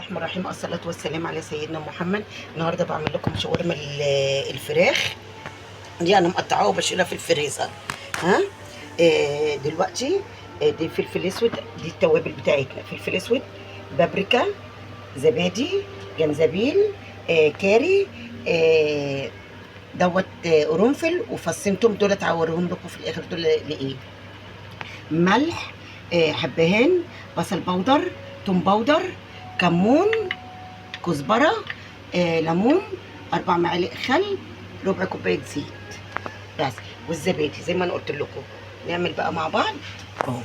الرحمن الرحيم. الصلاة والسلام على سيدنا محمد. النهارده بعمل لكم شاورما الفراخ دي. انا مقطعاها وبشيلها في الفريزر. ها دلوقتي دي فلفل اسود، دي التوابل بتاعتنا: فلفل اسود، بابريكا، زبادي، جنزبيل، كاري، دوت قرنفل وفصين توم. دولت هوريهم لكم في الاخر دول لايه. ملح، حبهان، بصل بودر، توم بودر، كمون، كزبره، ليمون، 4 معالق خل، ربع كوبايه زيت بس. والزبادي زي ما انا قلت لكم. نعمل بقى مع بعض اهو.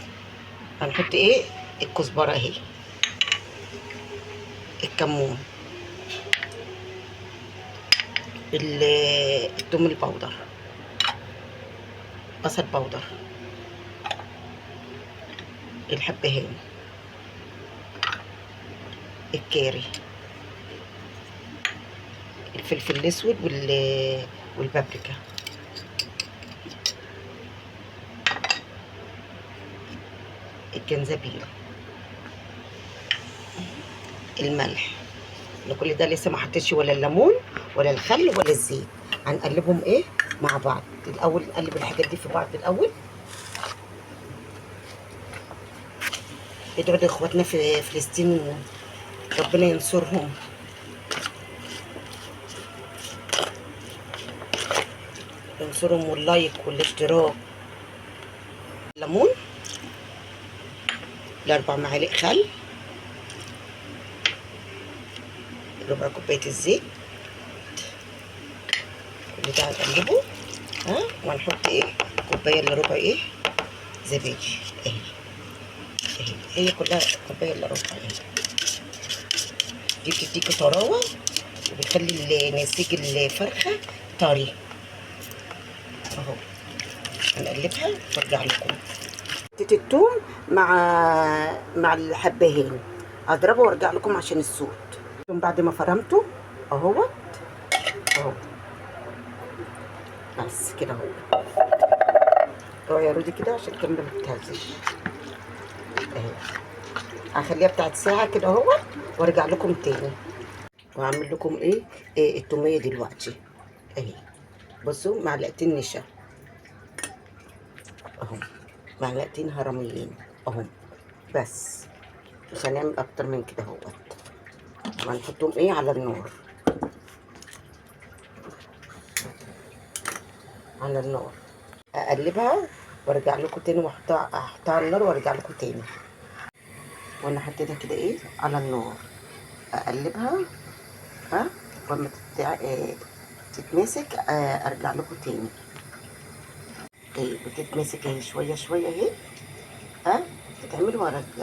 هنحط الكزبره اهي، الكمون، التوم البودر، بصل بودر، الحبهان، الكاري، الفلفل الاسود والبابريكا، الجنزبيل، الملح. كل ده لسه ما حطيتش ولا الليمون ولا الخل ولا الزيت. هنقلبهم مع بعض. الاول نقلب الحاجات دي في بعض الاول. دول اخواتنا في فلسطين، ربنا ينصرهم. ينصرهم، واللايك والاشتراك. ليمون، 4 معالق خل، ربع كوبايه الزيت. كل ده هنقلبه. وهنحط كوبايه الا ربع زبادي اهي. هي كلها كوبايه الا ربع دي بتديكي طراوه وبتخلي نسيج الفرخه طري اهو. هنقلبها وارجع لكم. التوم مع الحبهان هضربه وارجع لكم عشان الصوت. بعد ما فرمته اهو بس كده اهو. اوعي يا رودي كده عشان الكاميرا ما تتهزش اهي. هخليها بتاعت ساعه كده اهو وارجع لكم تاني. وهعمل لكم التوميه دلوقتي اهي. بصوا، معلقتين نشا اهو، معلقتين هرميين اهو بس. مش هنعمل اكتر من كده اهوت. وهنحطهم على النار. على النار اقلبها وارجع لكم تاني، احطها على النار وارجع لكم تاني. وانا حطيتها كده على النار اقلبها. وما تتمسك ارجع لكم تاني. بتتمسك اهي شويه شويه اهي. تتعمل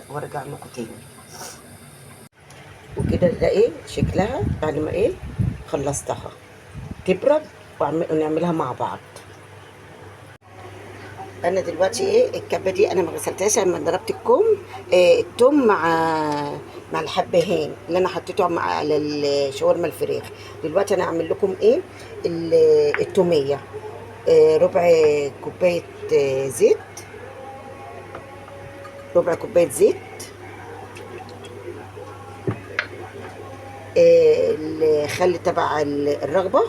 وارجع لكم تاني. وكده ده شكلها بعد ما خلصتها تبرد ونعملها مع بعض. انا دلوقتي الكبه دي انا ما غسلتهاش لما ضربت التوم مع الحبهان اللي انا حطيته على الشاورما الفراخ. دلوقتي انا هعمل لكم التوميه. ربع كوبايه زيت، ربع كوبايه زيت، الخل تبع الرغبه.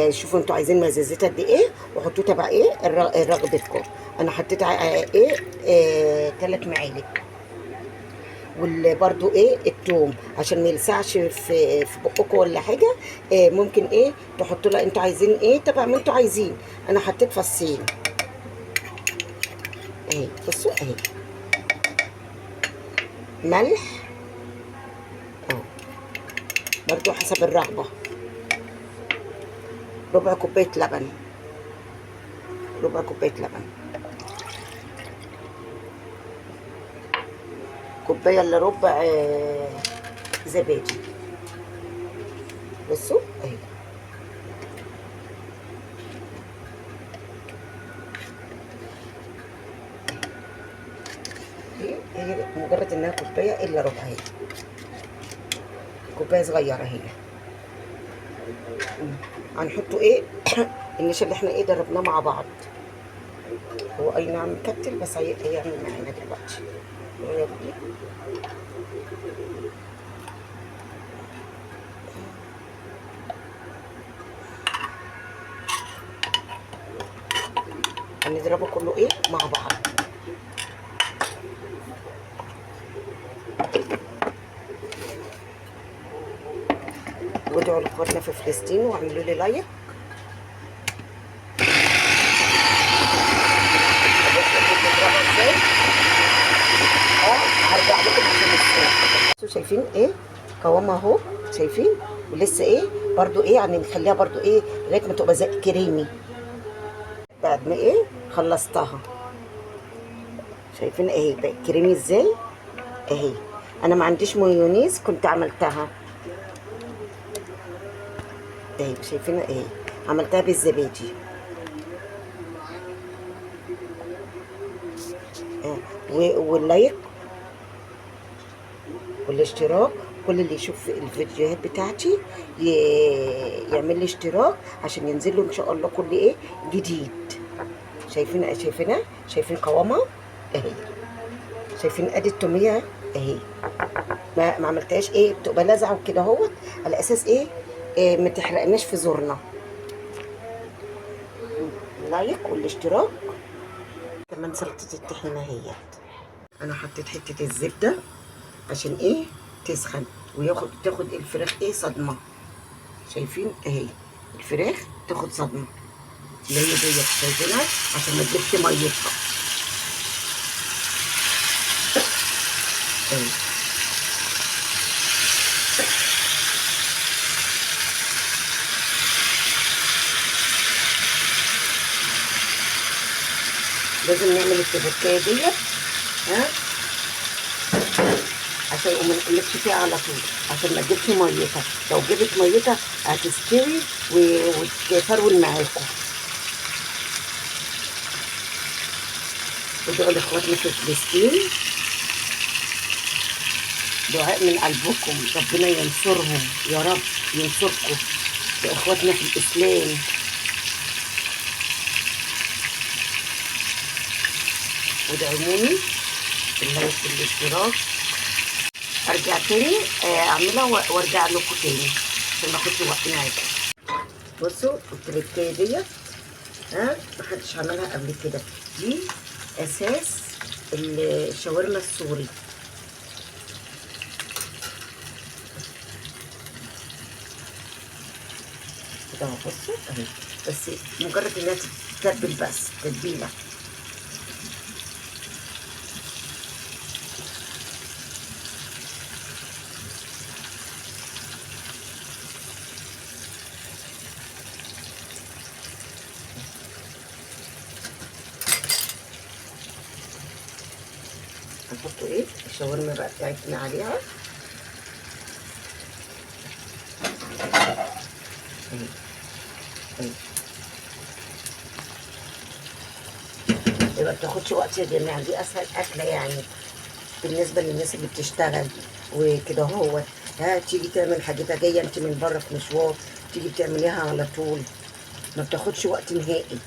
شوفوا انتوا عايزين مزازتها قد ايه وحطوه تبع رغبتكم. انا حطيت 3 معالق. وبرده التوم عشان ما يلسعش في بقكم ولا حاجه. ممكن تحطوا لها انتوا عايزين تبع ما انتوا عايزين. انا حطيت فصين اهي. بصوا اهي. ملح اهو برده حسب الرغبه. ربع كوبايه لبن، ربع كوبايه لبن، كوبايه الا ربع زبادي. بصوا اهي. هي مجرد انها كوبايه الا ربع اهي. كوبايه صغيره اهي. هنحطوا النشا اللي احنا ضربناه مع بعض. هو اي نعم مكتل بس هيعمل معانا دلوقتي. نضربه كله ايه مع بعض. وادعوا لاخواتنا في فلسطين واعملوا لي لايك. هرجع لكم في الفلسطين. شايفين ايه قوامها اهو، شايفين؟ ولسه ايه برضو ايه يعني نخليها برضو ايه لغايه ما تبقى زي كريمي. بعد ما ايه خلصتها، شايفين اهي بقت كريمي ازاي اهي. انا ما عنديش مايونيز كنت عملتها اهي، شايفين اهي عملتها بالزبادي. واللايك والاشتراك، كل اللي يشوف الفيديوهات بتاعتي يعمل لي اشتراك عشان ينزل له ان شاء الله كل ايه جديد. شايفين قوامها اهي، شايفين ادي التوميه اهي. ما عملتهاش ايه بتبقى لازعه وكده اهوت، على اساس ايه, ما تحرقناش في زورنا. اللايك والاشتراك. كمان سلطه الطحينه اهيت، انا حطيت حته الزبده عشان ايه تسخن تاخد الفراخ ايه صدمه. شايفين اهي الفراخ تاخد صدمه اللي هي ديت، شايفينها عشان ما تجيبش ميتها اهي. لازم نعمل التبكايه ديت ها عشان ما نقلبش فيها على طول، عشان ما تجيبش ميتها. لو جبت ميتها هتستوي وتفرول معاكم. ادعوا لاخواتنا في فلسطين دعاء من قلبكم، ربنا ينصرهم يا رب، ينصركم واخواتنا في الاسلام. ودعموني باللايك والاشتراك. ارجع تاني اعملها وارجع لكم تاني عشان ما اخدش وقت معاكم. بصوا التركايه ديت محدش عملها قبل كده، دي اساس الشاورما السوري. كده اهو بصوا اهي، بس مجرد انها تتبل بس تتبيله. هنحط ايه الشاورما بقى بتاعتنا عليها اهي اهي. ما بتاخدش وقت يا جماعه، دي اسهل اكله يعني بالنسبه للناس اللي بتشتغل وكده. هو تيجي تعمل حاجتها جايه انت من بره في مشوار، تيجي بتعمليها على طول، ما بتاخدش وقت نهائي.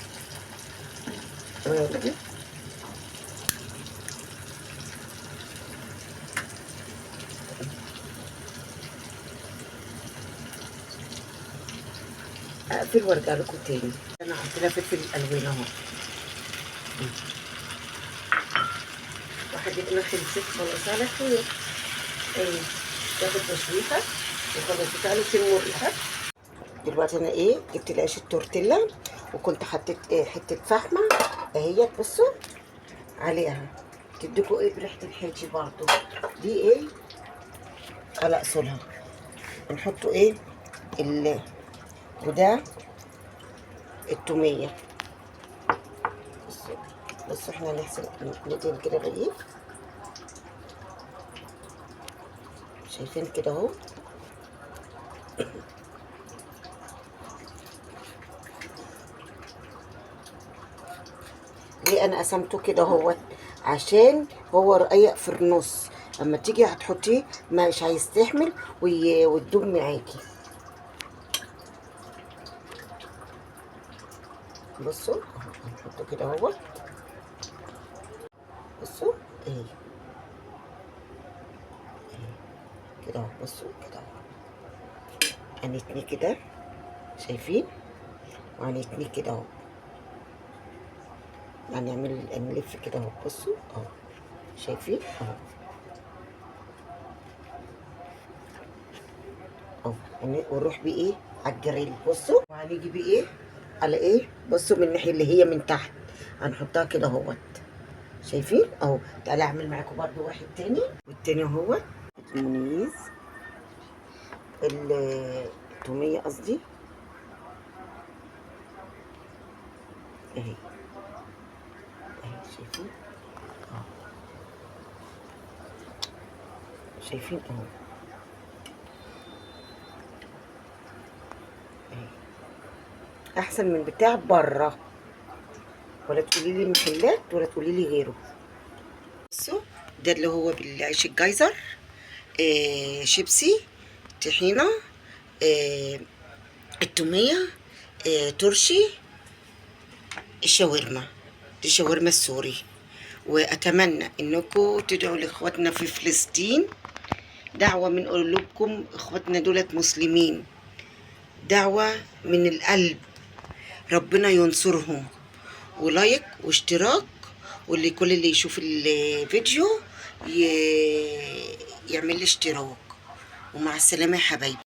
اقفل وارجع لكم تاني. انا هحط لها فلفل الالوان اهو. واحد يقول خلصت خلاص على خير. ايه تاخد تشويحه وخلاص تعالوا تشموا الريحه. دلوقتي انا ايه جبت العيش التورتيلا وكنت حطيت حته فحمه اهيت، بصوا عليها تديكوا ايه بريحه الحاجي برضو. دي ايه على اصولها بنحطوا ايه وده التوميه. بصوا احنا هنحسن ندهن كده رغيف، شايفين كده اهو. ليه انا قسمته كده اهوت؟ عشان هو رقيق في النص، اما تيجي هتحطيه مش هيستحمل وتدوب معاكي. بصوا هنحطه كده اهوت، بصوا اهي كده اهو، بصوا كده اهو. هنتنيه كده شايفين، وهنتنيه كده اهو. يعني نلف كده اهو، بصوا اهو، شايفين اهو اهو، ونروح بيه ايه على الجريل، بصوا، وهنيجي بيه ايه على ايه، بصوا من الناحيه اللي هي من تحت هنحطها كده اهوت، شايفين اهو. تعالى اعمل معاكم برضو واحد تاني، والتاني اهوت المونيز، التوميه قصدي، اهي اهي، شايفين اهو، شايفين اهو، اهي احسن من بتاع بره، ولا تقولي لي محلات ولا تقولي لي غيره. بصوا ده اللي هو بالعيش الجايزر، شيبسي، طحينه، آه التوميه، ترشي، الشاورما، دي الشاورما السوري. واتمنى انكم تدعوا لاخواتنا في فلسطين، دعوه من قلوبكم، اخواتنا دولت مسلمين، دعوه من القلب، ربنا ينصرهم. ولايك واشتراك، واللي كل اللي يشوف الفيديو يعمل لي اشتراك. ومع السلامة يا حبايبي.